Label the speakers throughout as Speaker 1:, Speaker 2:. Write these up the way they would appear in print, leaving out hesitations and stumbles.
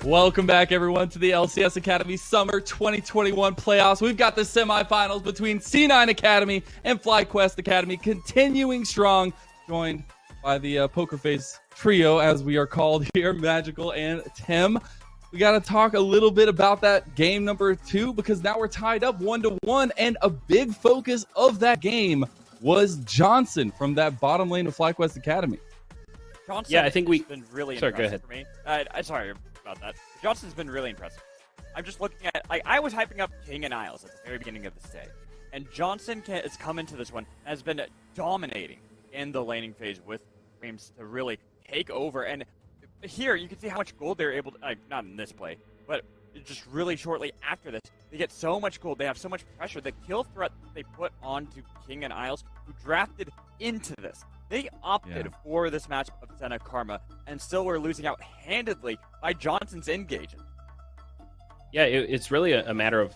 Speaker 1: Welcome back, everyone, to the LCS Academy Summer 2021 playoffs. We've got the semifinals between C9 Academy and FlyQuest Academy continuing strong, joined by the Poker Face trio, as we are called here, Magical and Tim. We got to talk a little bit about that game number 2, because now we're tied up 1-1, and a big focus of that game was Johnson from that bottom lane of FlyQuest Academy.
Speaker 2: Johnson,
Speaker 3: yeah, I think
Speaker 2: we've been really impressive
Speaker 3: for
Speaker 2: me. Sorry about that. Johnson's been really impressive. I'm just looking at, I was hyping up King and Isles at the very beginning of this day, and Johnson has come into this one, has been dominating in the laning phase with Dreams to really take over. And here you can see how much gold they're able to, not in this play, but just really shortly after this, they get so much gold, they have so much pressure. The kill threat they put onto King and Isles, who drafted into this. They opted for this match of Senna Karma, and still were losing out handedly by Johnson's engagement.
Speaker 3: Yeah, it's really a matter of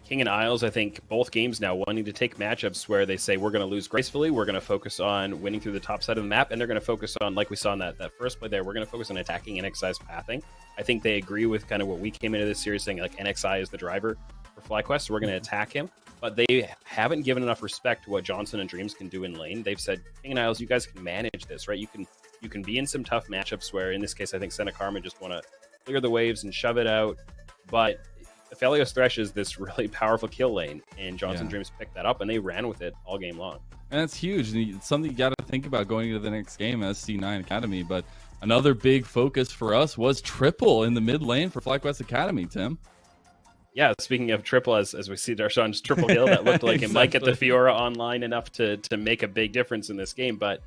Speaker 3: King and Isles, I think, both games now wanting to take matchups where they say, we're going to lose gracefully, we're going to focus on winning through the top side of the map, and they're going to focus on, like we saw in that first play there, we're going to focus on attacking NXI's pathing. I think they agree with kind of what we came into this series saying, like, NXI is the driver for FlyQuest, so we're going to attack him. But they haven't given enough respect to what Johnson and Dreams can do in lane. They've said, King and Isles, you guys can manage this, right? You can be in some tough matchups where, in this case, I think Senna Karma just want to clear the waves and shove it out. But FLYA's Thresh is this really powerful kill lane, and Johnson Dreams picked that up, and they ran with it all game long.
Speaker 1: And that's huge. And it's something you got to think about going into the next game as C9 Academy. But another big focus for us was triple in the mid lane for FlyQuest Academy, Tim.
Speaker 3: Yeah, speaking of triple, as we see Darshan's triple kill, that looked like it might get the Fiora online enough to make a big difference in this game. But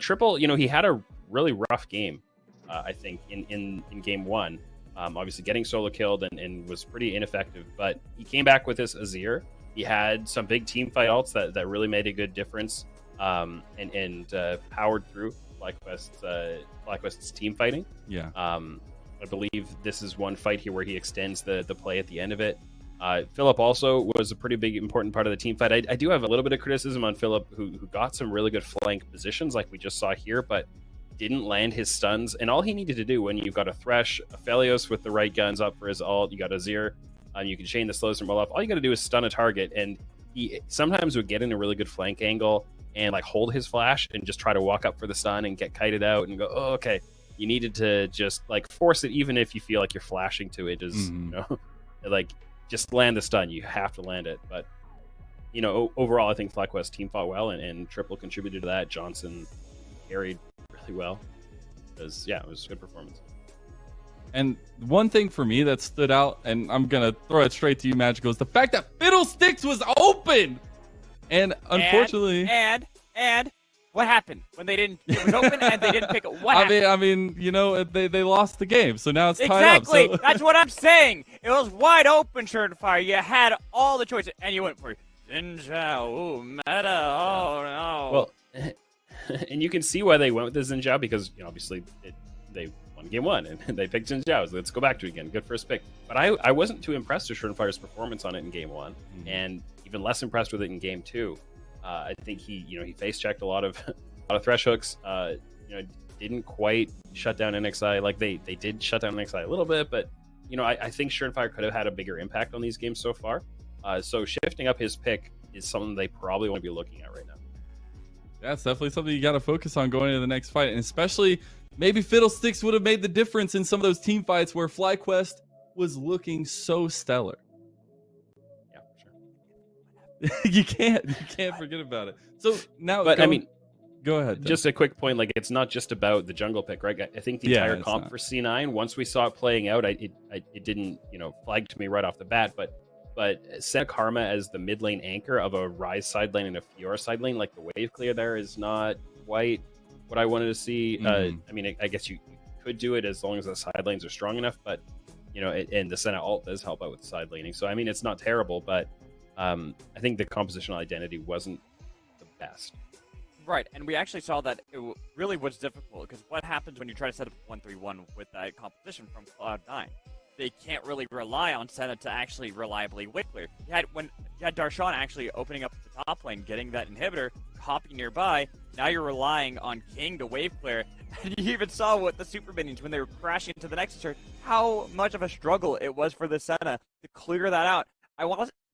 Speaker 3: triple, he had a really rough game, I think, in game 1. Obviously getting solo killed and was pretty ineffective. But he came back with this Azir. He had some big team fight ults that really made a good difference and powered through FlyQuest's team fighting.
Speaker 1: Yeah.
Speaker 3: I believe this is one fight here where he extends the play at the end of it. Philip also was a pretty big, important part of the team fight. I do have a little bit of criticism on Philip, who got some really good flank positions like we just saw here, but didn't land his stuns. And all he needed to do when you've got a Thresh, a Phelios with the right guns up for his ult, you got Azir, and you can chain the slows from off. All you got to do is stun a target, and he sometimes would get in a really good flank angle and like hold his flash and just try to walk up for the stun and get kited out and go, oh, okay. You needed to just like force it, even if you feel like you're flashing to it. Is like just land the stun. You have to land it. But overall, I think FlyQuest team fought well, and triple contributed to that. Johnson carried really well. It was a good performance.
Speaker 1: And one thing for me that stood out, and I'm gonna throw it straight to you, Magical, is the fact that Fiddlesticks was open, and unfortunately,
Speaker 2: and. What happened when they didn't? It was open and they didn't pick it. What happened?
Speaker 1: I mean, they lost the game, so now it's tied up.
Speaker 2: Exactly.
Speaker 1: So.
Speaker 2: That's what I'm saying. It was wide open, Fire. You had all the choices, and you went for Xinjiao. Ooh, meta. Oh
Speaker 3: no. Well, and you can see why they went with the Xinjiao, because obviously they won game 1 and they picked Xinjiao. So let's go back to it again. Good first pick. But I wasn't too impressed with Fire's performance on it in game 1, and even less impressed with it in game 2. I think he face checked a lot of Thresh hooks. Didn't quite shut down NXI. Like they did shut down NXI a little bit, but I think Fire could have had a bigger impact on these games so far. So shifting up his pick is something they probably want to be looking at right now.
Speaker 1: That's definitely something you got to focus on going into the next fight, and especially maybe Fiddlesticks would have made the difference in some of those team fights where FlyQuest was looking so stellar. You can't forget about it. So now, go ahead. Then.
Speaker 3: Just a quick point, like it's not just about the jungle pick, right? I think the entire comp for C9, once we saw it playing out, it didn't flag to me right off the bat, but Senna Karma as the mid lane anchor of a Ryze side lane and a Fiora side lane, like the wave clear there is not quite what I wanted to see. I guess you could do it as long as the side lanes are strong enough, but and the Senna ult does help out with the side laning. So it's not terrible, but I think the compositional identity wasn't the best.
Speaker 2: Right, and we actually saw that it really was difficult, because what happens when you try to set up 1-3-1 with that composition from Cloud9? They can't really rely on Senna to actually reliably wave clear. You had Darshan actually opening up the top lane, getting that inhibitor, hopping nearby, Now you're relying on King to wave clear, and you even saw what the super minions, when they were crashing into the next turn, how much of a struggle it was for the Senna to clear that out.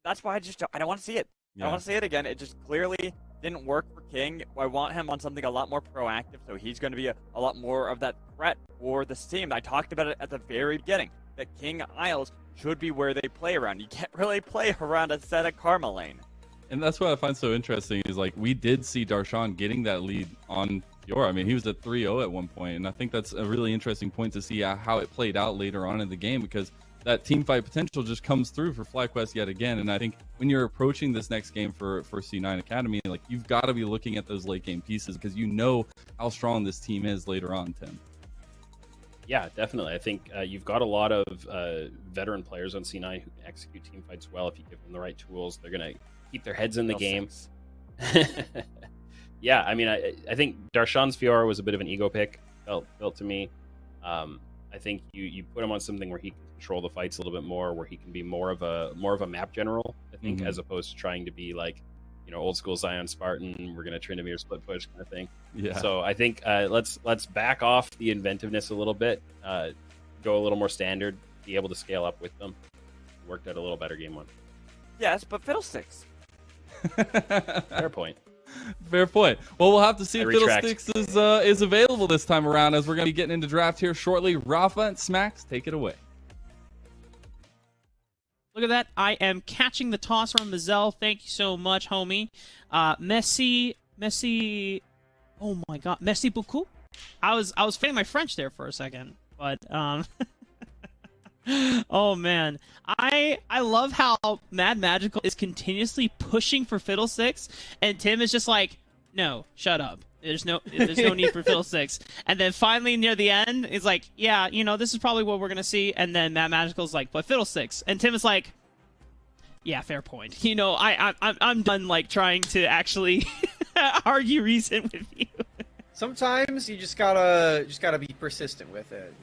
Speaker 2: That's why I don't want to see it.
Speaker 1: Yeah.
Speaker 2: I don't want to see it again. It just clearly didn't work for King. I want him on something a lot more proactive, so he's going to be a lot more of that threat for this team. I talked about it at the very beginning, that King Isles should be where they play around. You can't really play around a set of Karma lane.
Speaker 1: And that's what I find so interesting is, like, we did see Darshan getting that lead on Fiora. I mean, he was at 3-0 at one point, and I think that's a really interesting point to see how it played out later on in the game, because that team fight potential just comes through for FlyQuest yet again. And I think when you're approaching this next game for C9 Academy, like, you've got to be looking at those late game pieces, because you know how strong this team is later on, Tim.
Speaker 3: Yeah, definitely. I think you've got a lot of veteran players on C9 who can execute team fights well. If you give them the right tools, they're going to keep their heads in the game. Yeah, I mean, I think Darshan's Fiora was a bit of an ego pick, felt to me. I think you put him on something where he can control the fights a little bit more, where he can be more of a map general, I think, as opposed to trying to be like, old school Zion Spartan, we're going to Tryndamere split push kind of thing.
Speaker 1: Yeah.
Speaker 3: So I think let's back off the inventiveness a little bit, go a little more standard, be able to scale up with them. Worked out a little better game one.
Speaker 2: Yes, but Fiddlesticks.
Speaker 3: Fair point.
Speaker 1: Fair point. Well, we'll have to see
Speaker 3: I
Speaker 1: if
Speaker 3: retract.
Speaker 1: Fiddlesticks is available this time around, as we're going to be getting into draft here shortly. Rafa and Smacks, take it away.
Speaker 4: Look at that. I am catching the toss from Mazel. Thank you so much, homie. Messi. Oh my god. Messi beaucoup. I was failing my French there for a second. But, oh man. I love how Mad Magical is continuously pushing for Fiddlesticks, and Tim is just like, no, shut up. There's no need for Fiddlesticks. And then finally near the end, it's like, yeah, this is probably what we're gonna see. And then Mad Magical's like, but Fiddlesticks. And Tim is like, yeah, fair point. I'm done like trying to actually argue reason with you.
Speaker 5: Sometimes you just gotta be persistent with it,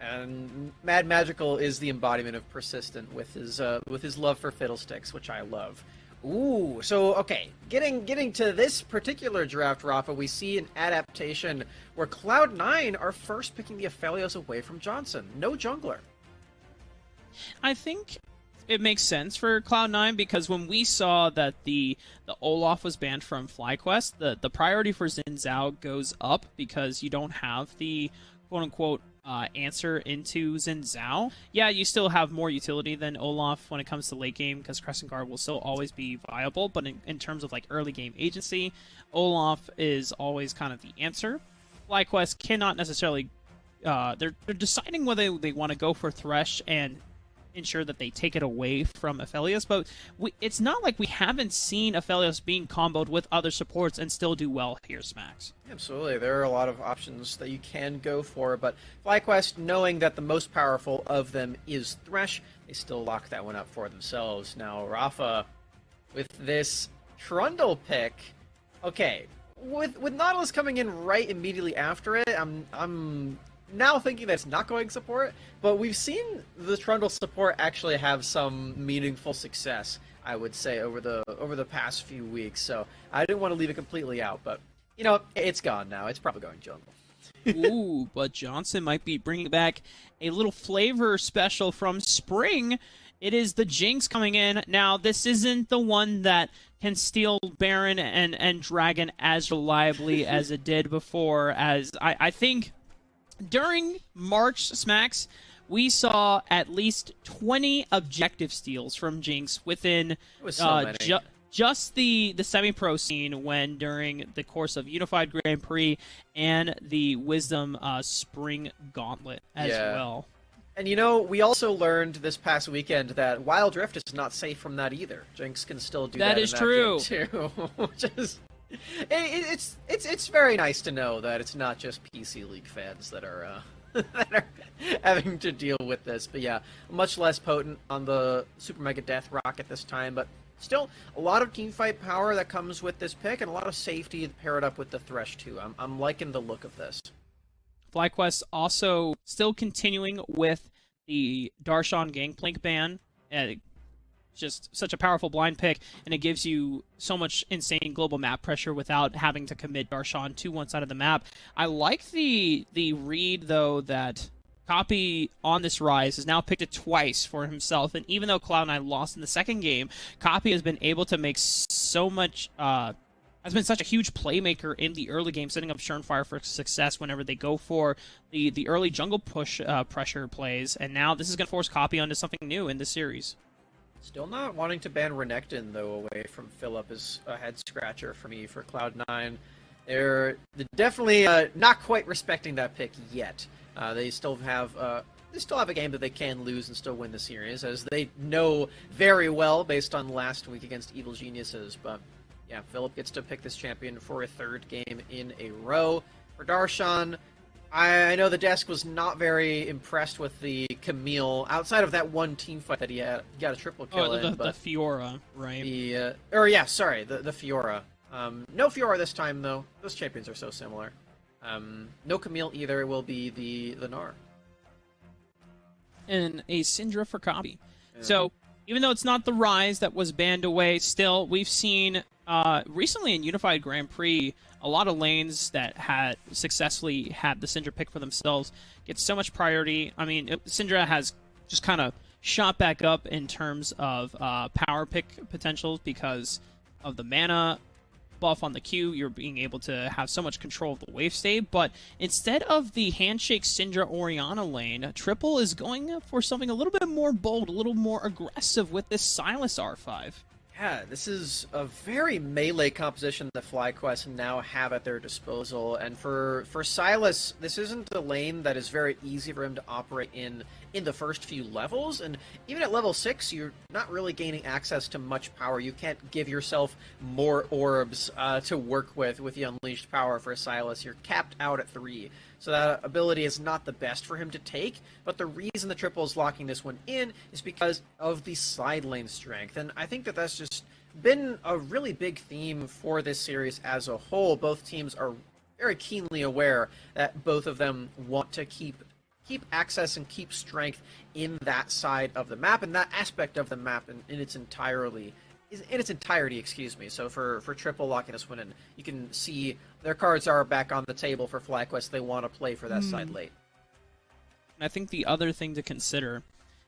Speaker 5: And Mad Magical is the embodiment of persistent with his love for Fiddlesticks, which I love. Ooh, so okay, getting to this particular draft, Rafa, we see an adaptation where Cloud9 are first picking the Aphelios away from Johnson. No jungler.
Speaker 4: I think it makes sense for Cloud9, because when we saw that the Olaf was banned from FlyQuest, the priority for Xin Zhao goes up, because you don't have the quote-unquote answer into Xin Zhao. Yeah, you still have more utility than Olaf when it comes to late game, because Crescent Guard will still always be viable, but in terms of like early game agency, Olaf is always kind of the answer. FlyQuest cannot necessarily they're deciding whether they want to go for Thresh and ensure that they take it away from Aphelios, but it's not like we haven't seen Aphelios being comboed with other supports and still do well here, Smacks.
Speaker 5: Absolutely, there are a lot of options that you can go for, but FlyQuest, knowing that the most powerful of them is Thresh, they still lock that one up for themselves. Now, Rafa, with this Trundle pick, okay, with Nautilus coming in right immediately after it, I'm now thinking that it's not going support, but we've seen the Trundle support actually have some meaningful success, I would say, over the past few weeks. So I didn't want to leave it completely out, but it's gone now. It's probably going jungle.
Speaker 4: Ooh, but Johnson might be bringing back a little flavor special from Spring. It is the Jinx coming in. Now, this isn't the one that can steal Baron and Dragon as reliably as it did before, as I think during March, Smacks, we saw at least 20 objective steals from Jinx within just the semi-pro scene, when during the course of Unified Grand Prix and the Wisdom Spring Gauntlet as well.
Speaker 5: And we also learned this past weekend that Wild Rift is not safe from that either. Jinx can still do that.
Speaker 4: That is true
Speaker 5: too. Which is, it's very nice to know that it's not just PC League fans that are that are having to deal with this. But yeah, much less potent on the Super Mega Death Rocket this time, but still a lot of teamfight power that comes with this pick, and a lot of safety to pair it up with the Thresh too. I'm liking the look of this.
Speaker 4: FlyQuest also still continuing with the Darshan Gangplank ban. just such a powerful blind pick, and it gives you so much insane global map pressure without having to commit Darshan to one side of the map. I like the read, though, that Copy on this Rise has now picked it twice for himself, and even though Cloud9 lost in the second game, Copy has been able to make so much... has been such a huge playmaker in the early game, setting up Surenfire for success whenever they go for the early jungle push pressure plays, and now this is going to force Copy onto something new in this series.
Speaker 5: Still not wanting to ban Renekton, though, away from Philip is a head-scratcher for me for Cloud9. They're definitely not quite respecting that pick yet. They still have a game that they can lose and still win the series, as they know very well based on last week against Evil Geniuses. But yeah, Philip gets to pick this champion for a third game in a row. For Darshan, I know the desk was not very impressed with the Camille, outside of that one team fight that he got a triple kill in.
Speaker 4: The Fiora, right?
Speaker 5: The Fiora. No Fiora this time, though. Those champions are so similar. No Camille either. It will be the Gnar.
Speaker 4: And a Syndra for Copy. Yeah. So, even though it's not the Rise that was banned away, still, we've seen recently in Unified Grand Prix, a lot of lanes that had successfully had the Syndra pick for themselves get so much priority. I mean, Syndra has just kind of shot back up in terms of power pick potentials because of the mana buff on the Q. You're being able to have so much control of the wave state, but instead of the handshake Syndra Orianna lane, Triple is going for something a little bit more bold, a little more aggressive with this Sylas R5.
Speaker 5: Yeah, this is a very melee composition that FlyQuest now have at their disposal, and for Sylas, this isn't a lane that is very easy for him to operate in the first few levels, and even at level 6, you're not really gaining access to much power. You can't give yourself more orbs to work with the unleashed power for Sylas. You're capped out at 3. So that ability is not the best for him to take, but the reason the Triple is locking this one in is because of the side lane strength, and I think that that's just been a really big theme for this series as a whole. Both teams are very keenly aware that both of them want to keep access and keep strength in that side of the map, and that aspect of the map in its entirety. So for Triple locking this one in, you can see their cards are back on the table for FlyQuest. They want to play for that side late.
Speaker 4: And I think the other thing to consider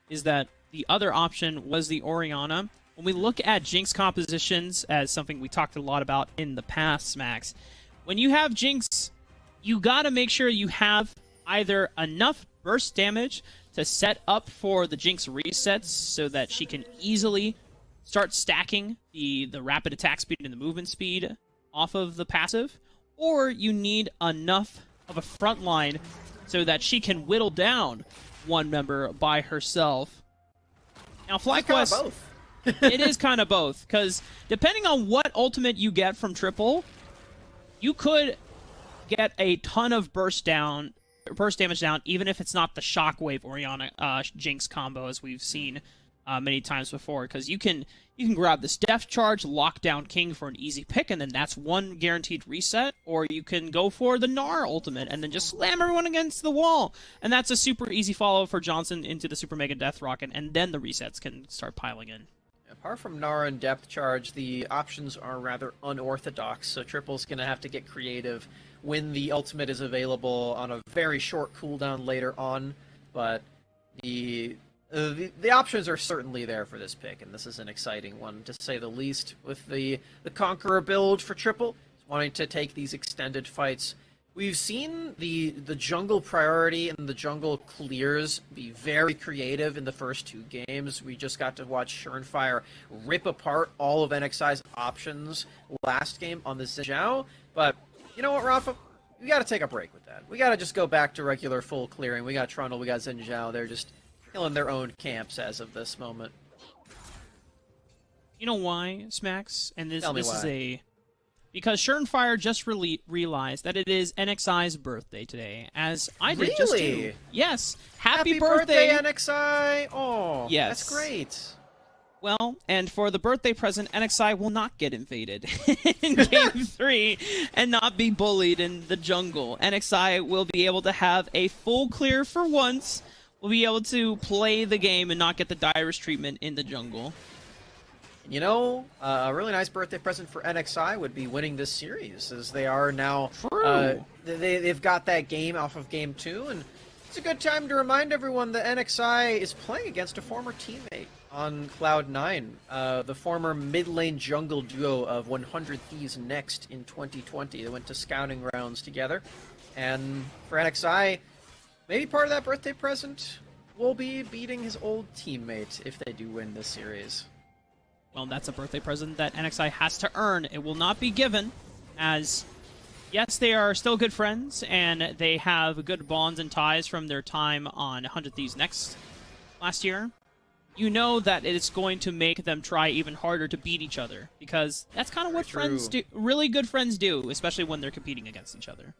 Speaker 4: is that the other option was the Orianna. When we look at Jinx compositions as something we talked a lot about in the past, Smacks, when you have Jinx, you gotta make sure you have either enough burst damage to set up for the Jinx resets so that she can easily start stacking the rapid attack speed and the movement speed off of the passive, or you need enough of a front line so that she can whittle down one member by herself. Now, FlyQuest, it is kind of both, because depending on what ultimate you get from Triple, you could get a ton of burst damage down, even if it's not the Shockwave Orianna Jinx combo as we've seen many times before, because you can grab this Death Charge, lock down King for an easy pick, and then that's one guaranteed reset, or you can go for the Gnar ultimate and then just slam everyone against the wall, and that's a super easy follow for Johnson into the Super Mega Death Rocket, and then the resets can start piling in.
Speaker 5: Apart from Gnar and Depth Charge, the options are rather unorthodox, so Triple's going to have to get creative when the ultimate is available on a very short cooldown later on, but the options are certainly there for this pick, and this is an exciting one, to say the least, with the Conqueror build for Triple, wanting to take these extended fights. We've seen the jungle priority and the jungle clears be very creative in the first 2 games. We just got to watch Surenfire rip apart all of NXI's options last game on the Zhao, but you know what, Rafa? We got to take a break with that. We got to just go back to regular full clearing. We got Trundle, we got Xin Zhao. They're just killing their own camps as of this moment.
Speaker 4: You know why, Smacks? And this
Speaker 5: why.
Speaker 4: is because Surenfire just realized that it is NXI's birthday today, as I did just too. Yes, happy birthday,
Speaker 5: NXI! Oh,
Speaker 4: yes,
Speaker 5: that's great.
Speaker 4: Well, and for the birthday present, NXI will not get invaded in Game 3 and not be bullied in the jungle. NXI will be able to have a full clear for once. We'll be able to play the game and not get the direst treatment in the jungle.
Speaker 5: You know, a really nice birthday present for NXI would be winning this series, as they are now.
Speaker 4: True.
Speaker 5: They've got that game off of Game 2, and it's a good time to remind everyone that NXI is playing against a former teammate on Cloud9, the former mid-lane jungle duo of 100 Thieves Next in 2020. They went to scouting rounds together, and for NXI, maybe part of that birthday present will be beating his old teammate if they do win this series.
Speaker 4: Well, that's a birthday present that NXI has to earn. It will not be given, as yes, they are still good friends, and they have good bonds and ties from their time on 100 Thieves Next last year. You know that it's going to make them try even harder to beat each other, because that's kind of what friends do. Really good friends do, especially when they're competing against each other.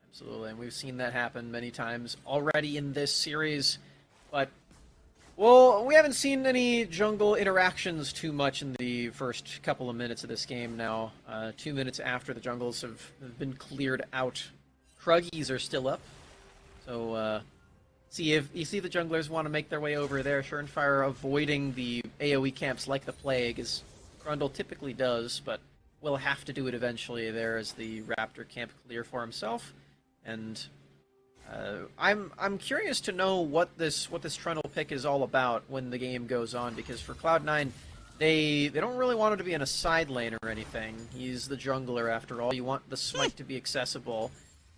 Speaker 5: Absolutely, and we've seen that happen many times already in this series, but well, we haven't seen any jungle interactions too much in the first couple of minutes of this game now. 2 minutes after the jungles have been cleared out. Kruggies are still up. So, see if you see the junglers want to make their way over there. Surenfire avoiding the AoE camps like the plague, as Grundle typically does, but will have to do it eventually there as the Raptor camp clear for himself. And I'm curious to know what this Trundle pick is all about when the game goes on, because for Cloud9, they don't really want him to be in a side lane or anything. He's the jungler after all. You want the smite to be accessible,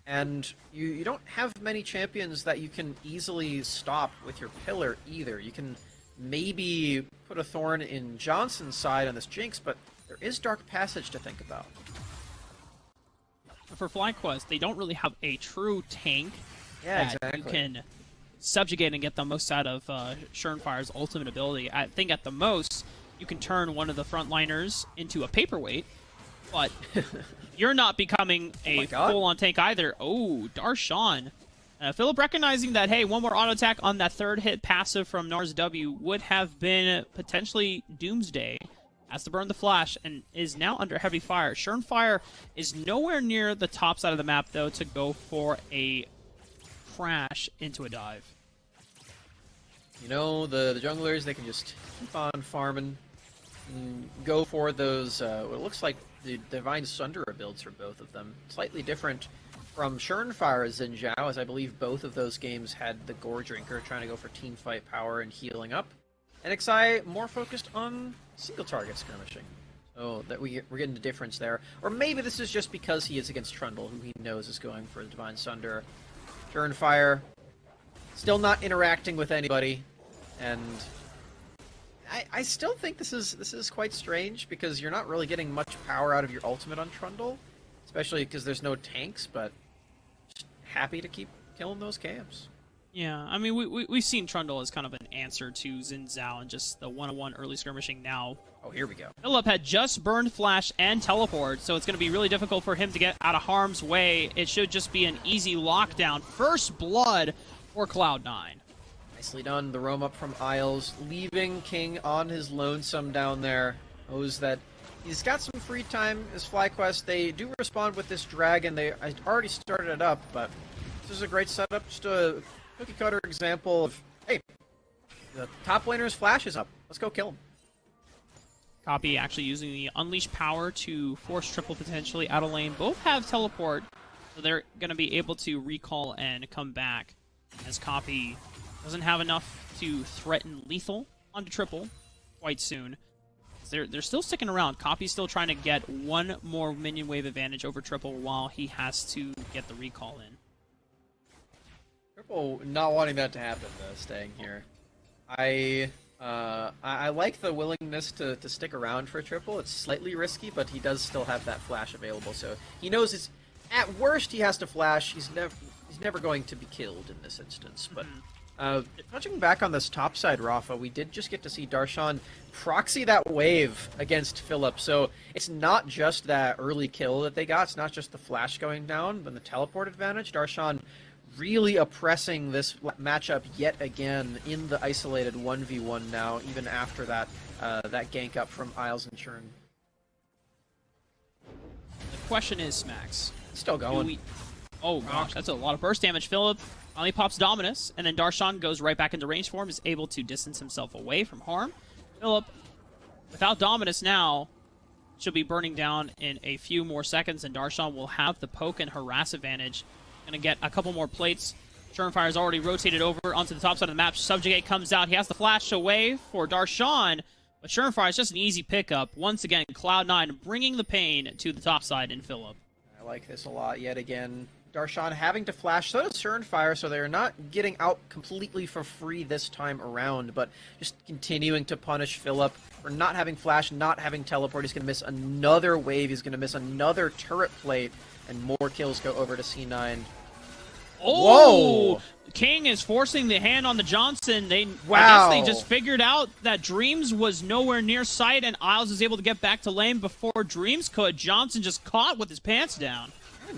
Speaker 5: and you don't have many champions that you can easily stop with your pillar either. You can maybe put a thorn in Johnson's side on this Jinx, but there is Dark Passage to think about.
Speaker 4: For FlyQuest, they don't really have a true tank
Speaker 5: Yeah,
Speaker 4: that
Speaker 5: exactly.
Speaker 4: you can subjugate and get the most out of Surenfire's ultimate ability. I think at the most, you can turn one of the frontliners into a paperweight, but you're not becoming a full-on tank either. Oh, Darshan. Philip recognizing that, hey, one more auto attack on that third hit passive from Nars W would have been potentially doomsday. Has to burn the flash and is now under heavy fire. Surenfire is nowhere near the top side of the map, though, to go for a crash into a dive.
Speaker 5: You know, the junglers, they can just keep on farming and go for those, what looks like the Divine Sunderer builds for both of them. Slightly different from Surenfire's Xin Zhao, as I believe both of those games had the Gore Drinker trying to go for teamfight power and healing up. NXI more focused on single target skirmishing. So that we're getting the difference there. Or maybe this is just because he is against Trundle, who he knows is going for the Divine Sunderer. Surenfire still not interacting with anybody, and I still think this is quite strange, because you're not really getting much power out of your ultimate on Trundle, especially because there's no tanks, but just happy to keep killing those camps.
Speaker 4: Yeah, I mean, we've seen Trundle as kind of an answer to Xin Zhao and just the one-on-one early skirmishing now.
Speaker 5: Oh, here we go.
Speaker 4: Philip had just burned Flash and Teleport, so it's going to be really difficult for him to get out of harm's way. It should just be an easy lockdown. First blood for Cloud9.
Speaker 5: Nicely done. The roam up from Isles, leaving King on his lonesome down there. Knows that he's got some free time as FlyQuest. They do respond with this dragon. I already started it up, but this is a great setup. Just a cookie cutter example of, hey, the top laner's Flash is up. Let's go kill him.
Speaker 4: Copy actually using the Unleash power to force triple potentially out of lane. Both have teleport, so they're going to be able to recall and come back, as Copy doesn't have enough to threaten lethal onto triple quite soon. They're still sticking around. Copy's still trying to get one more minion wave advantage over triple while he has to get the recall in.
Speaker 5: Triple not wanting that to happen, staying here. I like the willingness to stick around for Triple. It's slightly risky, but he does still have that flash available, so he knows it's at worst he has to flash. He's never going to be killed in this instance. But touching back on this top side, Rafa, we did just get to see Darshan proxy that wave against Philip. So it's not just that early kill that they got. It's not just the flash going down, but the teleport advantage. Darshan really oppressing this matchup yet again in the isolated 1v1 now, even after that that gank up from Isles and Churn.
Speaker 4: The question is, Smax.
Speaker 5: Still going.
Speaker 4: Oh gosh, that's a lot of burst damage. Philip finally pops Dominus, and then Darshan goes right back into range for him, is able to distance himself away from harm. Philip without Dominus now, she'll be burning down in a few more seconds, and Darshan will have the poke and harass advantage. Gonna get a couple more plates. Surefire's already rotated over onto the top side of the map. Subjugate comes out. He has to flash away for Darshan, but Surefire is just an easy pickup. Once again, Cloud9 bringing the pain to the top side in Phillip.
Speaker 5: I like this a lot yet again. Darshan having to flash, so does Surenfire, so they're not getting out completely for free this time around, but just continuing to punish Phillip for not having flash, not having teleport. He's going to miss another wave, he's going to miss another turret plate, and more kills go over to C9.
Speaker 4: Oh!
Speaker 5: Whoa!
Speaker 4: King is forcing the hand on the Johnson.
Speaker 5: Wow.
Speaker 4: I guess they just figured out that Dreams was nowhere near sight, and Isles is able to get back to lane before Dreams could. Johnson just caught with his pants down.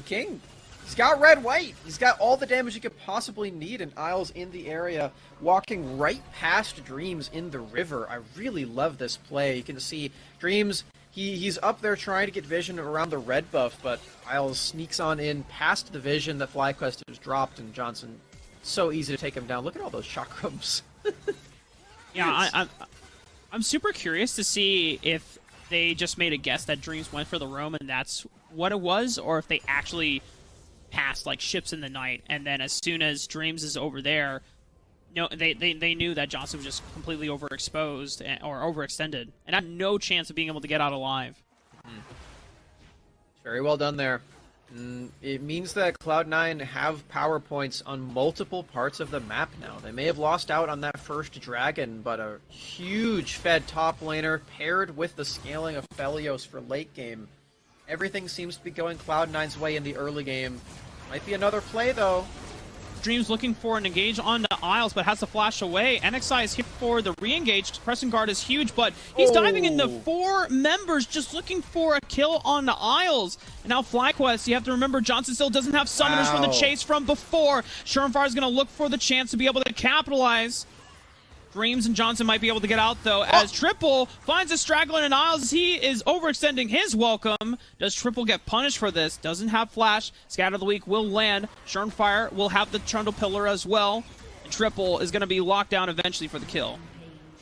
Speaker 5: King, he's got red-white. He's got all the damage he could possibly need, and Isles in the area, walking right past Dreams in the river. I really love this play. You can see Dreams, he's up there trying to get vision around the red buff, but Isles sneaks on in past the vision that FlyQuest has dropped, and Johnson, so easy to take him down. Look at all those chakrams.
Speaker 4: Yeah, I'm super curious to see if they just made a guess that Dreams went for the roam and that's what it was, or if they actually passed like ships in the night, and then as soon as Dreams is over there, no, they knew that Johnson was just completely overexposed or overextended and had no chance of being able to get out alive.
Speaker 5: Very well done there. It means that Cloud9 have power points on multiple parts of the map now. They may have lost out on that first dragon, but a huge fed top laner paired with the scaling of Felios for late game. Everything seems to be going Cloud9's way in the early game. Might be another play, though.
Speaker 4: Dreams looking for an engage onto Isles, but has to flash away. NXI is here for the re-engage. Pressing guard is huge, but he's diving into 4 members just looking for a kill on the Isles. And now FlyQuest, you have to remember Johnson still doesn't have summoners from the chase from before. Surenfire is going to look for the chance to be able to capitalize. Dreams and Johnson might be able to get out, though, as Triple finds a straggler in Isles. He is overextending his welcome. Does Triple get punished for this? Doesn't have flash. Scatter the Weak will land. Surenfire will have the Trundle Pillar as well. And Triple is going to be locked down eventually for the kill.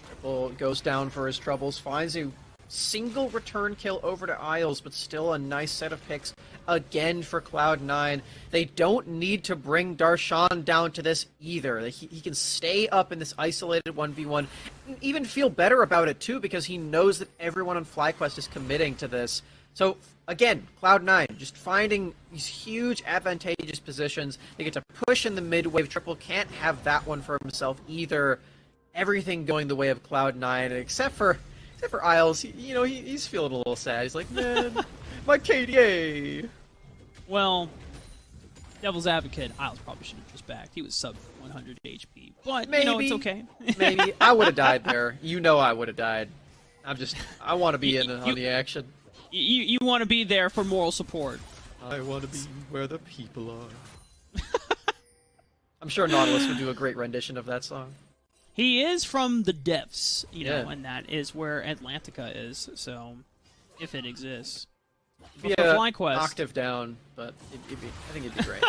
Speaker 5: Triple goes down for his troubles, finds a single return kill over to Isles, but still a nice set of picks again for Cloud9. They don't need to bring Darshan down to this either. He can stay up in this isolated 1v1 and even feel better about it too, because he knows that everyone on FlyQuest is committing to this. So again, Cloud9 just finding these huge advantageous positions. They get to push in the mid wave. Triple can't have that one for himself either. Everything going the way of Cloud9, except for Isles. He's feeling a little sad. He's like, man, my KDA.
Speaker 4: Well, devil's advocate, Isles probably should have just backed. He was sub 100 HP, but
Speaker 5: Maybe,
Speaker 4: it's okay.
Speaker 5: Maybe I would have died there. I would have died. I want to be on the action.
Speaker 4: You want to be there for moral support.
Speaker 5: I want to be where the people are. I'm sure Nautilus would do a great rendition of that song.
Speaker 4: He is from the depths,
Speaker 5: Yeah.
Speaker 4: and that is where Atlantica is, so if it exists. But
Speaker 5: Yeah,
Speaker 4: for FlyQuest,
Speaker 5: octave down, but I think it'd be great.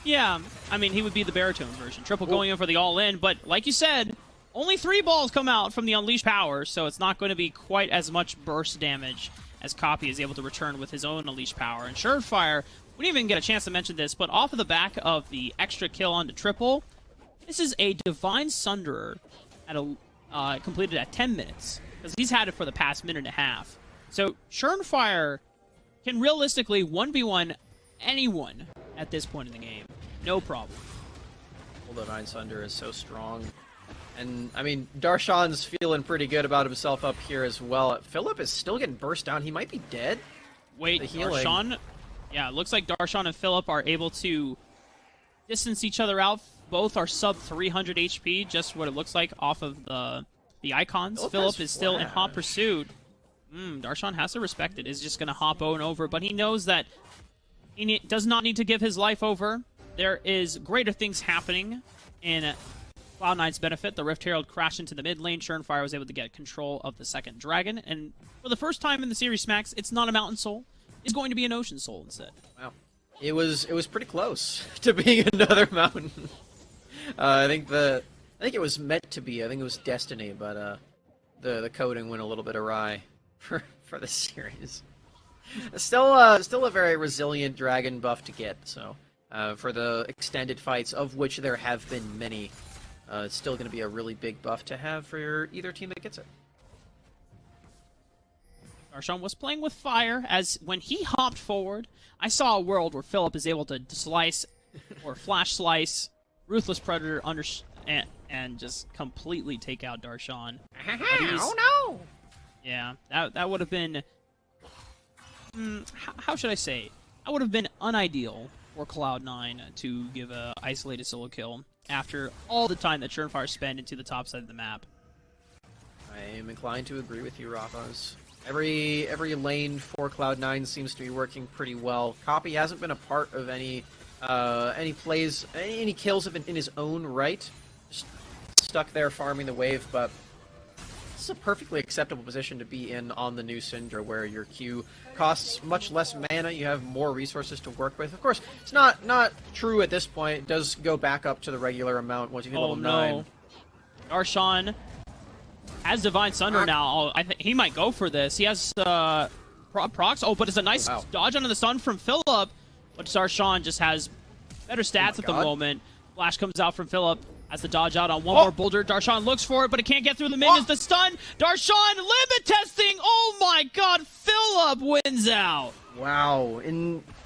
Speaker 4: yeah, I mean, he would be the baritone version. Triple going in for the all-in, but like you said, only 3 balls come out from the Unleashed Power, so it's not going to be quite as much burst damage as Copy is able to return with his own Unleashed Power. And Surefire, we didn't even get a chance to mention this, but off of the back of the extra kill onto Triple, this is a Divine Sunderer at completed at 10 minutes, because he's had it for the past minute and a half. So Surenfire can realistically 1v1 anyone at this point in the game. No problem.
Speaker 5: Divine Sunder is so strong. And, I mean, Darshan's feeling pretty good about himself up here as well. Phillip is still getting burst down. He might be dead.
Speaker 4: Wait, Darshan? Yeah, it looks like Darshan and Phillip are able to distance each other out. Both are sub 300 HP, just what it looks like off of the icons. Phillip is still in hot pursuit. Darshan has to respect it. Is just going to hop on over, but he knows that he does not need to give his life over. There is greater things happening in Cloud9's benefit. The Rift Herald crashed into the mid lane. Surenfire was able to get control of the second dragon, and for the first time in the series, Max, it's not a Mountain Soul. It's going to be an Ocean Soul instead.
Speaker 5: Wow. It was pretty close to being another mountain. I think it was meant to be. I think it was destiny, but the coding went a little bit awry for this series. Still a very resilient dragon buff to get. So for the extended fights, of which there have been many, it's still going to be a really big buff to have for either team that gets it.
Speaker 4: Darshan was playing with fire, as when he hopped forward, I saw a world where Philip is able to slice or flash slice Ruthless Predator and just completely take out Darshan.
Speaker 5: Oh no!
Speaker 4: Yeah, that would have been... how should I say? That would have been unideal for Cloud9 to give a isolated solo kill after all the time that Churnfire spent into the top side of the map.
Speaker 5: I am inclined to agree with you, Rafas. Every lane for Cloud9 seems to be working pretty well. Copy hasn't been a part of any plays, any kills have been in his own right. Just stuck there farming the wave, but this is a perfectly acceptable position to be in on the new Syndra, where your Q costs much less mana, you have more resources to work with. Of course, it's not true at this point. It does go back up to the regular amount once you hit level 9.
Speaker 4: Darshan has Divine Sunder now. I think he might go for this. He has procs. Oh, but it's a nice dodge onto the stun from Philip. But Darshan just has better stats at the moment. Flash comes out from Philip. Has the dodge out on one more boulder. Darshan looks for it, but it can't get through the minions. The stun. Darshan limit testing. Oh my god, Philip wins out.
Speaker 5: Wow.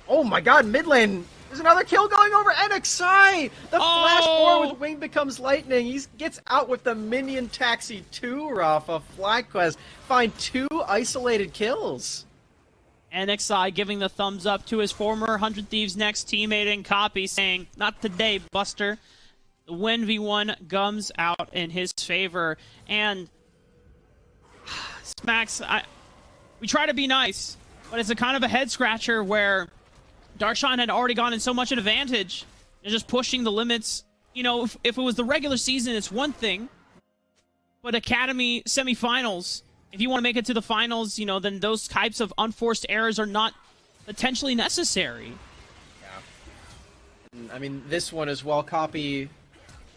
Speaker 5: Oh my god, mid lane. There's another kill going over NXI! The flash forward with Wing becomes lightning. He gets out with the minion taxi 2, Rafa. FlyQuest find 2 isolated kills.
Speaker 4: NXI giving the thumbs up to his former 100 Thieves Next teammate and Copy, saying, "Not today, Buster." The 1v1 gums out in his favor. And Smacks, we try to be nice, but it's a kind of a head scratcher where Darshan had already gone in so much advantage. They're just pushing the limits. You know, if it was the regular season, it's one thing. But Academy semifinals, if you want to make it to the finals, you know, then those types of unforced errors are not potentially necessary.
Speaker 5: Yeah. I mean, this one as well. Copy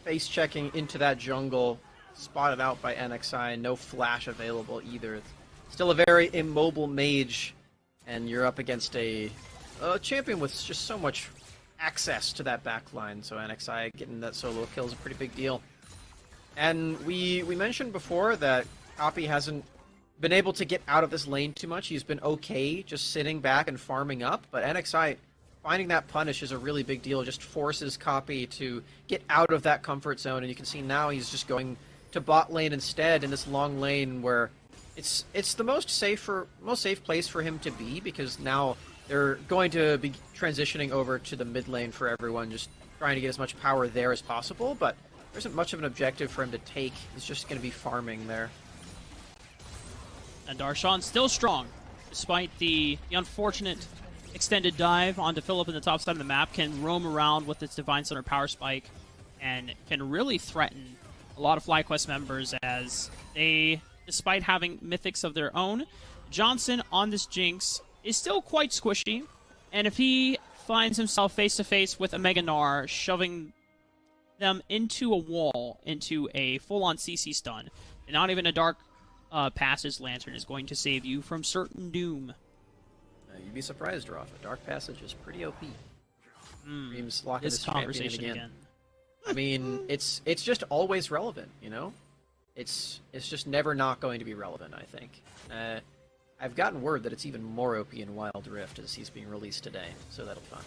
Speaker 5: face checking into that jungle, spotted out by NXI. No flash available either. It's still a very immobile mage, and you're up against a champion with just so much access to that back line, so NXI getting that solo kill is a pretty big deal. And we mentioned before that Copy hasn't been able to get out of this lane too much. He's been okay just sitting back and farming up, but NXI finding that punish is a really big deal. It just forces Copy to get out of that comfort zone, and you can see now he's just going to bot lane instead in this long lane where it's the most safe place for him to be, because now they're going to be transitioning over to the mid lane for everyone, just trying to get as much power there as possible, but there isn't much of an objective for him to take. He's just going to be farming there.
Speaker 4: And Darshan still strong, despite the unfortunate extended dive onto Philip in the top side of the map, can roam around with its Divine Center power spike, and can really threaten a lot of FlyQuest members, as they, despite having mythics of their own, Johnson on this Jinx is still quite squishy, and if he finds himself face-to-face with a Mega Gnar, shoving them into a wall, into a full-on CC stun, and not even a Dark Passage Lantern is going to save you from certain doom.
Speaker 5: You'd be surprised, Rafa. Dark Passage is pretty OP. Dreams locking
Speaker 4: This
Speaker 5: this champion
Speaker 4: conversation
Speaker 5: again. I mean, it's just always relevant, you know? It's just never not going to be relevant, I think. I've gotten word that it's even more OP in Wild Rift as he's being released today, so that'll be fun.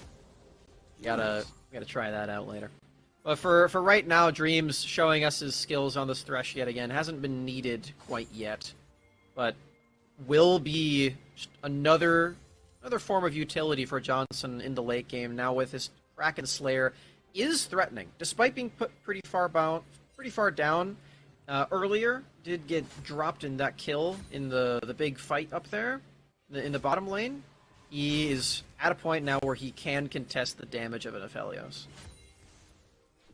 Speaker 5: Gotta try that out later. But for right now, Dreams showing us his skills on this Thresh yet again. Hasn't been needed quite yet, but will be just another form of utility for Johnson in the late game. Now with his Kraken Slayer is threatening, despite being put pretty far down. Earlier, did get dropped in that kill in the big fight up there in the bottom lane. He is at a point now where he can contest the damage of an Aphelios.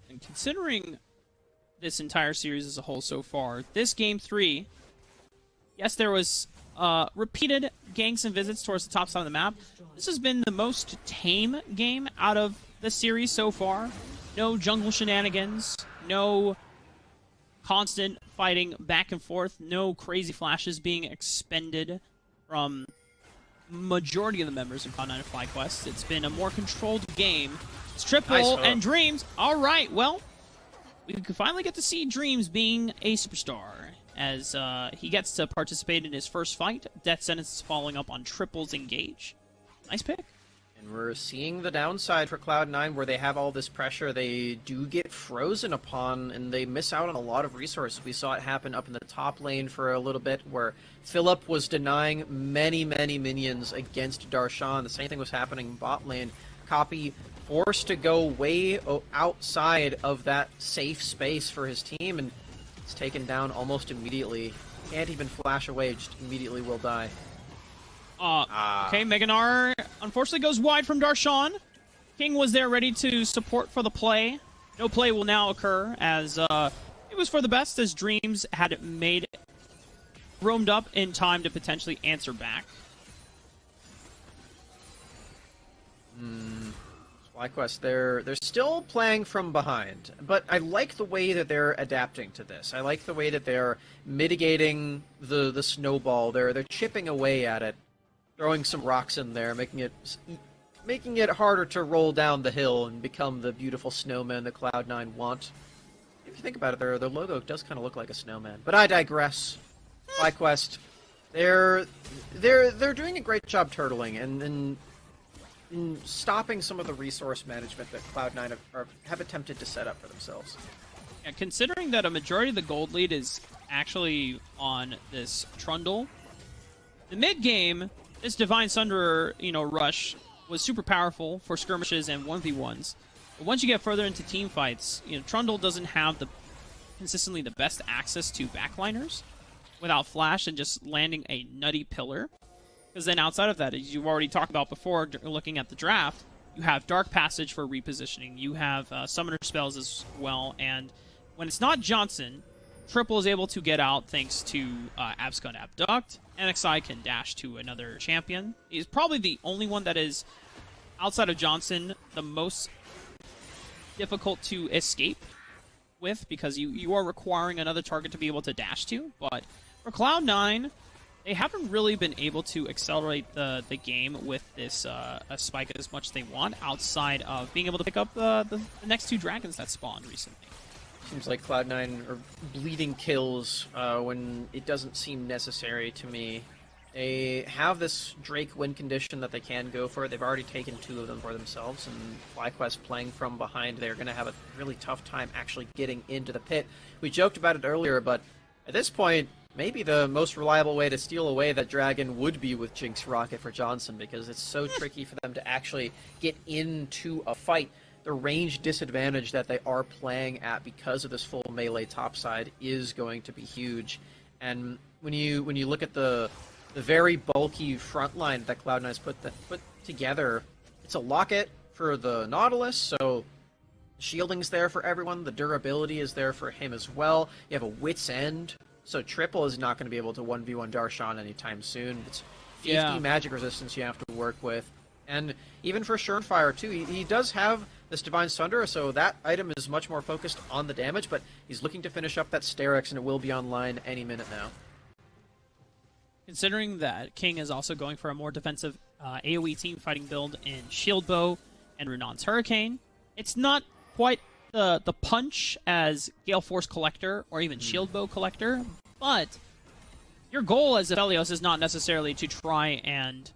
Speaker 4: And considering this entire series as a whole so far, this Game 3, yes, there was repeated ganks and visits towards the top side of the map. This has been the most tame game out of the series so far. No jungle shenanigans, no constant fighting back and forth. No crazy flashes being expended from majority of the members of Cloud9 and FlyQuest. It's been a more controlled game. It's Triple
Speaker 5: Nice
Speaker 4: and Dreams. All right, well, we can finally get to see Dreams being a superstar as he gets to participate in his first fight. Death Sentence is following up on Triple's Engage. Nice pick.
Speaker 5: And we're seeing the downside for Cloud9 where they have all this pressure. They do get frozen upon, and they miss out on a lot of resources. We saw it happen up in the top lane for a little bit where Philip was denying many, many minions against Darshan. The same thing was happening in bot lane. Copy forced to go way outside of that safe space for his team, and it's taken down almost immediately. Can't even flash away, just immediately will die.
Speaker 4: Okay, Meganar unfortunately goes wide from Darshan. King was there ready to support for the play. No play will now occur as it was for the best as Dreams had roamed up in time to potentially answer back.
Speaker 5: FlyQuest, they're still playing from behind, but I like the way that they're adapting to this. I like the way that they're mitigating the snowball. They're chipping away at it, throwing some rocks in there, making it harder to roll down the hill and become the beautiful snowman that Cloud9 want. If you think about it, their logo does kind of look like a snowman. But I digress. FlyQuest, they're doing a great job turtling and in stopping some of the resource management that Cloud9 have attempted to set up for themselves.
Speaker 4: Yeah, considering that a majority of the gold lead is actually on this Trundle, the mid game, this Divine Sunderer, rush was super powerful for skirmishes and 1v1s. But once you get further into team fights, Trundle doesn't have consistently the best access to backliners without flash and just landing a nutty pillar. Because then outside of that, as you've already talked about before, looking at the draft, you have Dark Passage for repositioning. You have Summoner spells as well. And when it's not Johnson, Triple is able to get out thanks to Abscon Abduct. NXI can dash to another champion. He's probably the only one that is, outside of Johnson, the most difficult to escape with because you are requiring another target to be able to dash to. But for Cloud9, they haven't really been able to accelerate the game with this spike as much as they want outside of being able to pick up the next two dragons that spawned recently.
Speaker 5: Seems like Cloud9 are bleeding kills when it doesn't seem necessary to me. They have this Drake win condition that they can go for. They've already taken 2 of them for themselves, and FlyQuest playing from behind, they're going to have a really tough time actually getting into the pit. We joked about it earlier, but at this point, maybe the most reliable way to steal away that dragon would be with Jinx Rocket for Johnson, because it's so tricky for them to actually get into a fight. The range disadvantage that they are playing at because of this full melee topside is going to be huge. And when you look at the very bulky front line that Cloud9's put together, it's a locket for the Nautilus, so shielding's there for everyone, the durability is there for him as well. You have a Wit's End, so Triple is not going to be able to 1v1 Darshan anytime soon. It's 50 magic resistance you have to work with. And even for Surenfire, too, he does have this Divine Sunder, so that item is much more focused on the damage, but he's looking to finish up that Sterex, and it will be online any minute now.
Speaker 4: Considering that King is also going for a more defensive AoE team fighting build in Shield Bow and Renan's Hurricane, it's not quite the punch as Gale Force Collector or even Shield Bow Collector, but your goal as Aphelios is not necessarily to try and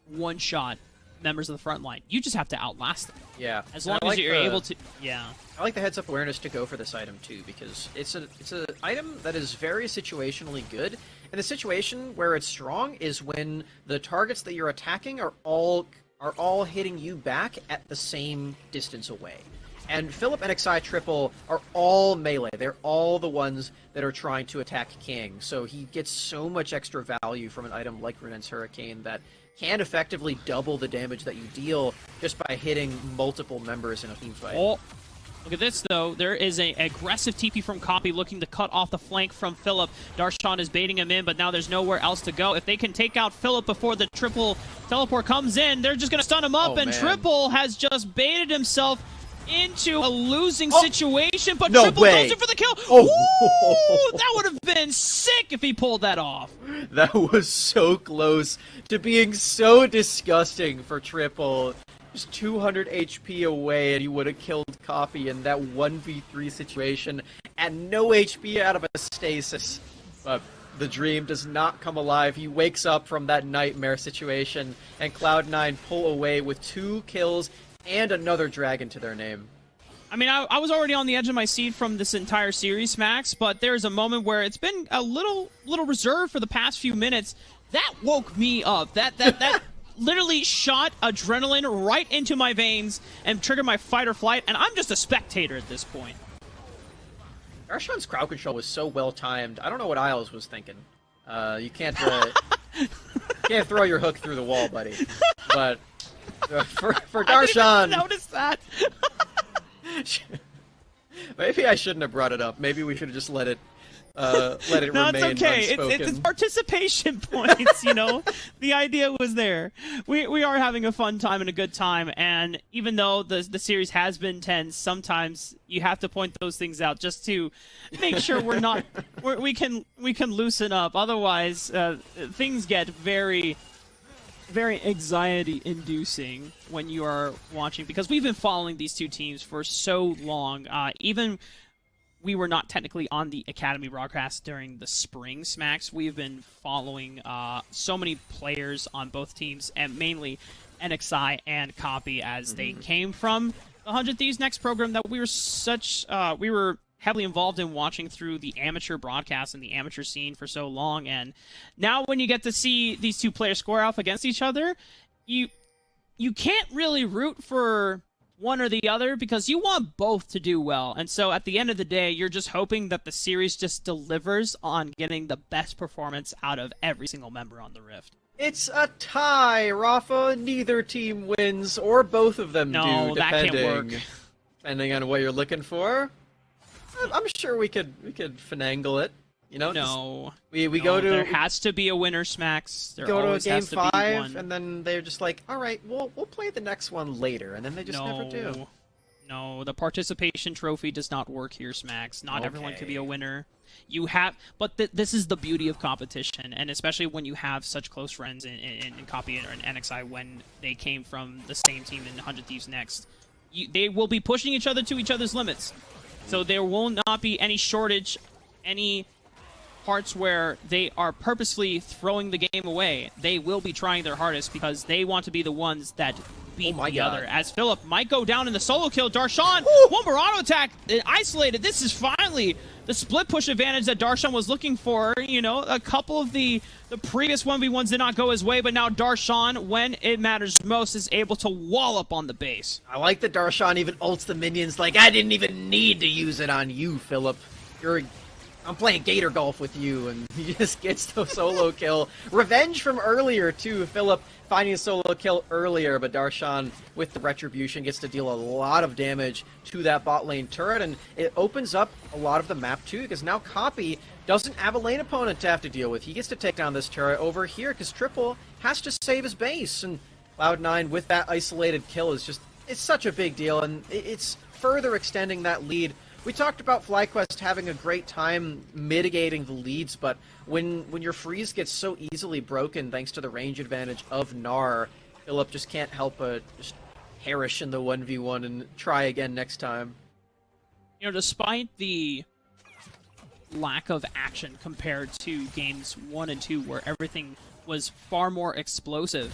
Speaker 4: one-shot members of the front line. You just have to outlast them.
Speaker 5: Yeah.
Speaker 4: As long as you're able to... Yeah.
Speaker 5: I like the heads-up awareness to go for this item, too, because it's an item that is very situationally good. And the situation where it's strong is when the targets that you're attacking are all hitting you back at the same distance away. And Philip and XI Triple are all melee. They're all the ones that are trying to attack King. So he gets so much extra value from an item like Renan's Hurricane that can effectively double the damage that you deal just by hitting multiple members in a team fight.
Speaker 4: Oh, look at this, though. There is an aggressive TP from Copy looking to cut off the flank from Philip. Darshan is baiting him in, but now there's nowhere else to go. If they can take out Philip before the triple teleport comes in, they're just going to stun him up, and
Speaker 5: man.
Speaker 4: Triple has just baited himself into a losing situation, but
Speaker 5: No
Speaker 4: Triple
Speaker 5: way.
Speaker 4: goes in for the kill.
Speaker 5: Oh.
Speaker 4: Ooh, that would have been sick if he pulled that off.
Speaker 5: That was so close to being so disgusting for Triple. Just 200 HP away, and he would have killed Coffee in that 1v3 situation, and no HP out of a stasis. But the dream does not come alive. He wakes up from that nightmare situation, and Cloud9 pull away with 2 kills and another dragon to their name.
Speaker 4: I mean, I was already on the edge of my seat from this entire series, Max, but there's a moment where it's been a little reserved for the past few minutes. That woke me up. That literally shot adrenaline right into my veins and triggered my fight or flight, and I'm just a spectator at this point.
Speaker 5: Darshan's crowd control was so well timed. I don't know what Isles was thinking. You can't can't throw your hook through the wall, buddy. But for Darshan,
Speaker 4: I didn't even notice that.
Speaker 5: Maybe I shouldn't have brought it up. Maybe we should have just let it
Speaker 4: No,
Speaker 5: remain
Speaker 4: it's okay.
Speaker 5: unspoken.
Speaker 4: It's participation points, you know? The idea was there. We are having a fun time and a good time, and even though the series has been tense, sometimes you have to point those things out just to make sure we can loosen up. Otherwise, things get very anxiety-inducing when you are watching, because we've been following these two teams for so long. Even we were not technically on the Academy broadcast during the spring smacks. We've been following so many players on both teams, and mainly NXI and Copy, as they came from the 100 Thieves Next program that we were heavily involved in watching through the amateur broadcast and the amateur scene for so long. And now when you get to see these two players square off against each other, you can't really root for one or the other, because you want both to do well. And so at the end of the day, you're just hoping that the series just delivers on getting the best performance out of every single member on the Rift.
Speaker 5: It's a tie, Rafa. Neither team wins, or both of them
Speaker 4: No,
Speaker 5: do,
Speaker 4: that can't
Speaker 5: depending
Speaker 4: work.
Speaker 5: depending on what you're looking for. I'm sure we could finagle it. You know,
Speaker 4: No.
Speaker 5: we
Speaker 4: No,
Speaker 5: go to
Speaker 4: there has to be a winner, Smacks. There
Speaker 5: go to a
Speaker 4: always
Speaker 5: game
Speaker 4: has to be
Speaker 5: 5,
Speaker 4: one.
Speaker 5: and then they're just like, all right, we'll play the next one later, and then they just never do.
Speaker 4: No, the participation trophy does not work here, Smacks. Not everyone can be a
Speaker 5: Okay.
Speaker 4: winner. You have, but this is the beauty of competition, and especially when you have such close friends in Copy and NXI when they came from the same team in 100 Thieves Next. They will be pushing each other to each other's limits. So there will not be any shortage, any parts where they are purposefully throwing the game away. They will be trying their hardest because they want to be the ones that beat
Speaker 5: my
Speaker 4: the
Speaker 5: God.
Speaker 4: other. As Philip might go down in the solo kill, Darshan, one more auto attack, isolated. This is finally the split push advantage that Darshan was looking for. You know, a couple of the previous 1v1s did not go his way, but now Darshan, when it matters most, is able to wallop on the base.
Speaker 5: I like that Darshan even ults the minions like, I didn't even need to use it on you, Philip. I'm playing Gator Golf with you, and he just gets the solo kill. Revenge from earlier, too. Philip finding a solo kill earlier, but Darshan, with the Retribution, gets to deal a lot of damage to that bot lane turret, and it opens up a lot of the map, too, because now Copy doesn't have a lane opponent to have to deal with. He gets to take down this turret over here, because Triple has to save his base, and Cloud9, with that isolated kill, it's such a big deal, and it's further extending that lead. We talked about FlyQuest having a great time mitigating the leads, but when your freeze gets so easily broken thanks to the range advantage of Gnar, Philip just can't help but just perish in the 1v1 and try again next time.
Speaker 4: You know, despite the lack of action compared to games 1 and 2, where everything was far more explosive,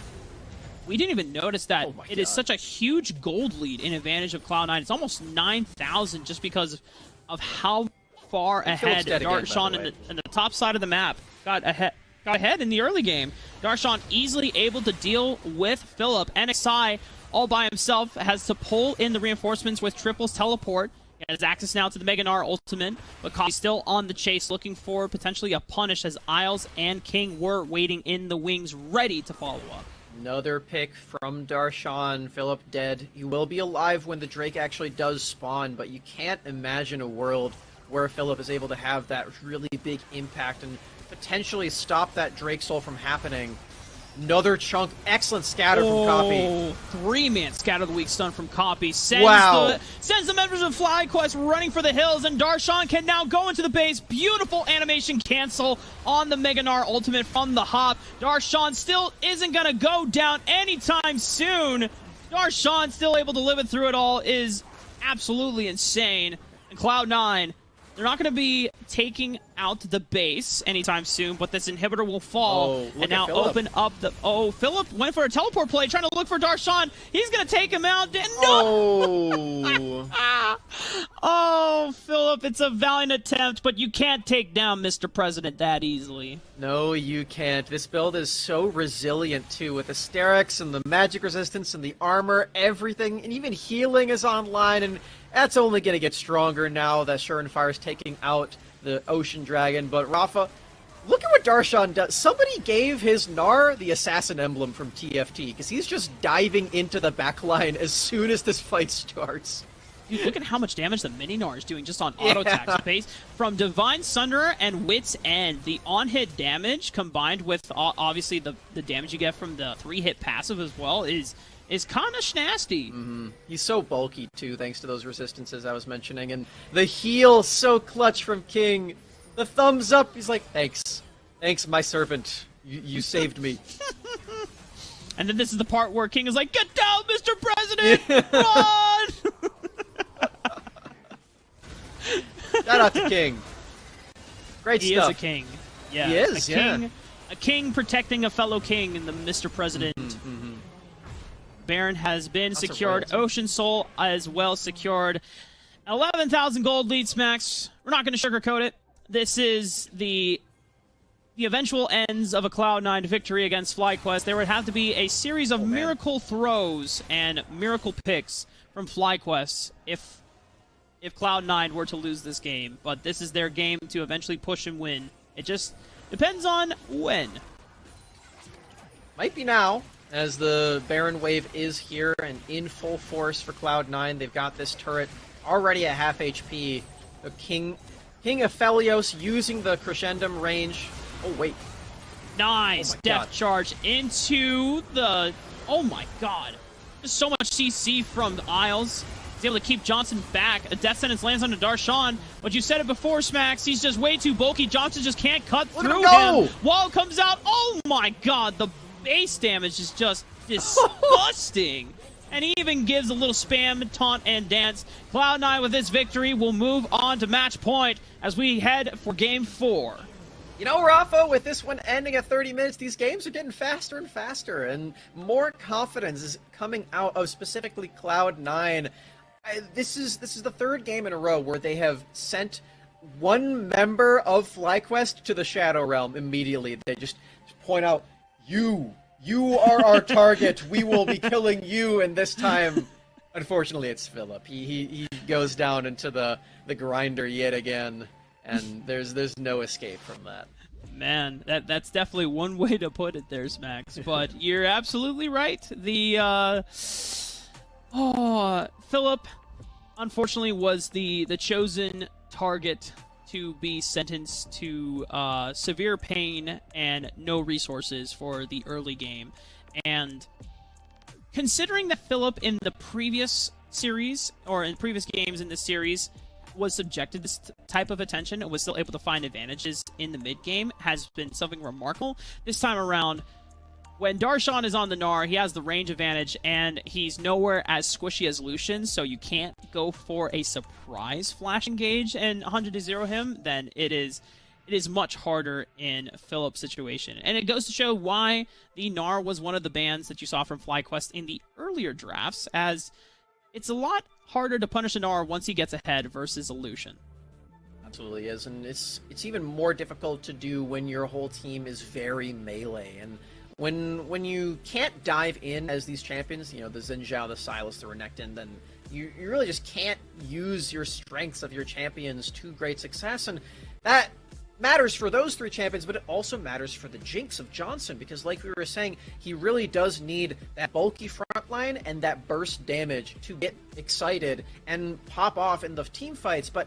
Speaker 4: we didn't even notice that it is such a huge gold lead in advantage of Cloud9. It's almost 9,000 just because of how far ahead Darshan in the top side of the map got ahead in the early game. Darshan easily able to deal with Philip. NXI all by himself has to pull in the reinforcements with Triple's teleport. He has access now to the Mega Gnar ultimate, but Coffee's still on the chase, looking for potentially a punish, as Isles and King were waiting in the wings, ready to follow up.
Speaker 5: Another pick from Darshan. Philip dead. You will be alive when the Drake actually does spawn, but you can't imagine a world where Philip is able to have that really big impact and potentially stop that Drake soul from happening. Another chunk. Excellent scatter from Copy.
Speaker 4: 3-man scatter of the week stun from Copy. Sends the members of FlyQuest running for the hills, and Darshan can now go into the base. Beautiful animation cancel on the Mega Gnar ultimate from the hop. Darshan still isn't going to go down anytime soon. Darshan still able to live it through it all is absolutely insane. And Cloud9, they're not going to be taking out the base anytime soon, but this inhibitor will fall and now open up the... Oh, Philip went for a teleport play, trying to look for Darshan. He's going to take him out. No! Oh, Philip, it's a valiant attempt, but you can't take down Mr. President that easily.
Speaker 5: No, you can't. This build is so resilient, too, with Asterix and the magic resistance and the armor, everything, and even healing is online, and that's only going to get stronger now that Surenfire is taking out the Ocean Dragon. But Rafa, look at what Darshan does. Somebody gave his Gnar the Assassin emblem from TFT, because he's just diving into the backline as soon as this fight starts.
Speaker 4: Dude, look at how much damage the Mini Gnar is doing just on auto attacks. Base from Divine Sunderer and Wit's End. The on-hit damage combined with obviously the damage you get from the 3-hit passive as well is kind of nasty.
Speaker 5: He's so bulky, too, thanks to those resistances I was mentioning. And the heal, so clutch from King. The thumbs up, he's like, thanks. Thanks, my servant. You saved me.
Speaker 4: And then this is the part where King is like, get down, Mr. President! Run!
Speaker 5: Shout out to King. Great stuff.
Speaker 4: He is a king. Yeah.
Speaker 5: He is,
Speaker 4: A king protecting a fellow king in the Mr. President. Baron has been secured. Ocean Soul as well secured. 11,000 gold lead smacks. We're not going to sugarcoat it. This is the eventual ends of a Cloud9 victory against FlyQuest. There would have to be a series of miracle throws and miracle picks from FlyQuest if Cloud9 were to lose this game. But this is their game to eventually push and win. It just depends on when.
Speaker 5: Might be now, as the Baron wave is here and in full force for Cloud9. They've got this turret already at half HP. The King Aphelios using the Crescendum range. Oh, wait.
Speaker 4: Nice death charge into the... Oh, my God. There's so much CC from the Isles. He's able to keep Johnson back. A death sentence lands onto Darshan. But you said it before, Smacks. He's just way too bulky. Johnson just can't cut through him. Wall comes out. Oh, my God. The base damage is just disgusting. And he even gives a little spam, taunt, and dance. Cloud9 with this victory will move on to match point as we head for Game 4.
Speaker 5: You know, Rafa, with this one ending at 30 minutes, these games are getting faster and faster, and more confidence is coming out of specifically Cloud9. This is the third game in a row where they have sent one member of FlyQuest to the Shadow Realm immediately. They just point out, you are our target. We will be killing you. And this time, unfortunately, it's Philip. He goes down into the grinder yet again, and there's no escape from that.
Speaker 4: Man, that's definitely one way to put it there, Smacks. But you're absolutely right. Philip, unfortunately, was the chosen target to be sentenced to severe pain and no resources for the early game. And considering that Philip in the previous series, or in previous games in this series, was subjected to this type of attention and was still able to find advantages in the mid-game, has been something remarkable. This time around, when Darshan is on the Gnar, he has the range advantage, and he's nowhere as squishy as Lucian, so you can't go for a surprise flash engage and 100-0 him, then it is much harder in Philip's situation. And it goes to show why the Gnar was one of the bans that you saw from FlyQuest in the earlier drafts, as it's a lot harder to punish a Gnar once he gets ahead versus a Lucian.
Speaker 5: Absolutely is, and it's even more difficult to do when your whole team is very melee, and when you can't dive in as these champions, you know, the Xin Zhao, the Sylas, the Renekton, then you really just can't use your strengths of your champions to great success, and that matters for those three champions, but it also matters for the Jinx of Johnson, because like we were saying, he really does need that bulky front line and that burst damage to get excited and pop off in the team fights, but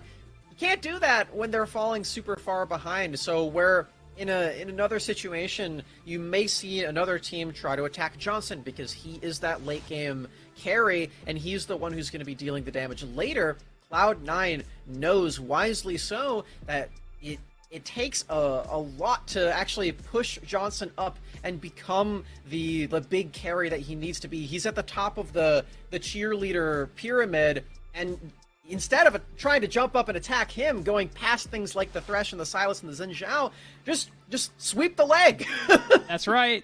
Speaker 5: you can't do that when they're falling super far behind. So where in another situation, you may see another team try to attack Johnson because he is that late game carry, and he's the one who's going to be dealing the damage later. Cloud9 knows, wisely so, that it takes a lot to actually push Johnson up and become the big carry that he needs to be. He's at the top of the cheerleader pyramid, and instead of trying to jump up and attack him, going past things like the Thresh and the Silas and the Xin Zhao, just sweep the leg.
Speaker 4: That's right.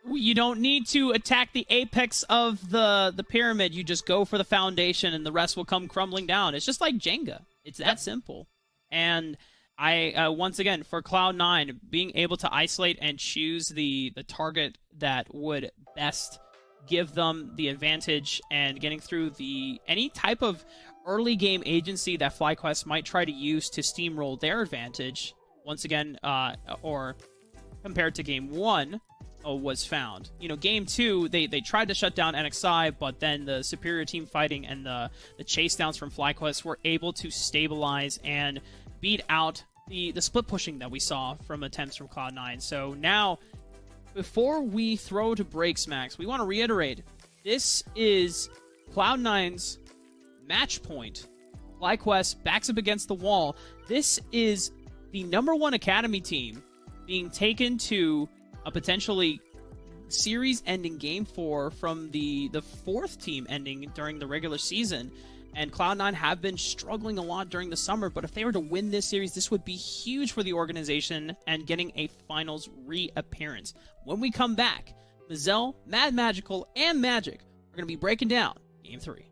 Speaker 4: You don't need to attack the apex of the pyramid. You just go for the foundation, and the rest will come crumbling down. It's just like Jenga. It's that simple. And I once again, for Cloud9, being able to isolate and choose the target that would best give them the advantage and getting through any type of early game agency that FlyQuest might try to use to steamroll their advantage, once again, or compared to game 1, was found. Game 2, they tried to shut down NXI, but then the superior team fighting and the chase downs from FlyQuest were able to stabilize and beat out the split pushing that we saw from attempts from Cloud9. So now, before we throw to breaks, Max, we want to reiterate, this is Cloud9's match point. FlyQuest backs up against the wall. This is the #1 Academy team being taken to a potentially series-ending Game 4 from the 4th team ending during the regular season. And Cloud9 have been struggling a lot during the summer, but if they were to win this series, this would be huge for the organization and getting a finals reappearance. When we come back, Mazel, Mad Magical, and Magic are going to be breaking down Game 3.